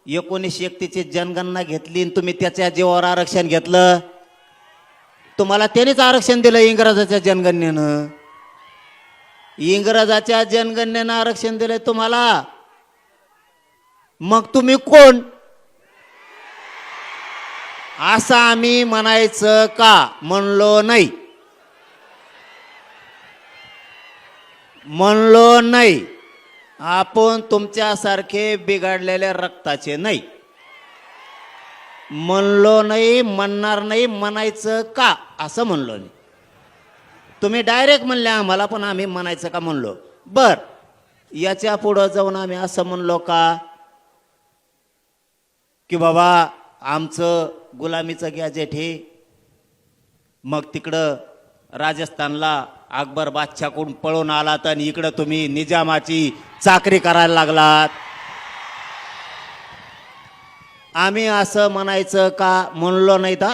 1931ची जनगणना घेतली आणि तुम्ही त्याच्या जीवावर आरक्षण घेतलं. तुम्हाला त्यानेच आरक्षण दिलं इंग्रजाच्या जनगणनेनं. इंग्रजाच्या जनगणनेनं आरक्षण दिलंय तुम्हाला. मग तुम्ही कोण असं आम्ही म्हणायचं का? म्हणलो नाही. म्हणलो नाही. आपण तुमच्यासारखे बिघडलेल्या रक्ताचे नाही. म्हणलो नाही, म्हणणार नाही. म्हणायचं का असं म्हणलो नाही. तुम्ही डायरेक्ट म्हणले आम्हाला, पण आम्ही म्हणायचं का म्हणलो. बर, याच्या पुढं जाऊन आम्ही असं म्हणलो का की बाबा आमचं गुलामीचं गॅजेट हे मग तिकडं राजस्थानला अकबर बादशाहकडून पळून आलात आणि इकडं तुम्ही निजामाची चाकरी करायला लागलात. आम्ही असं म्हणायचं का? म्हणलो नाही. तर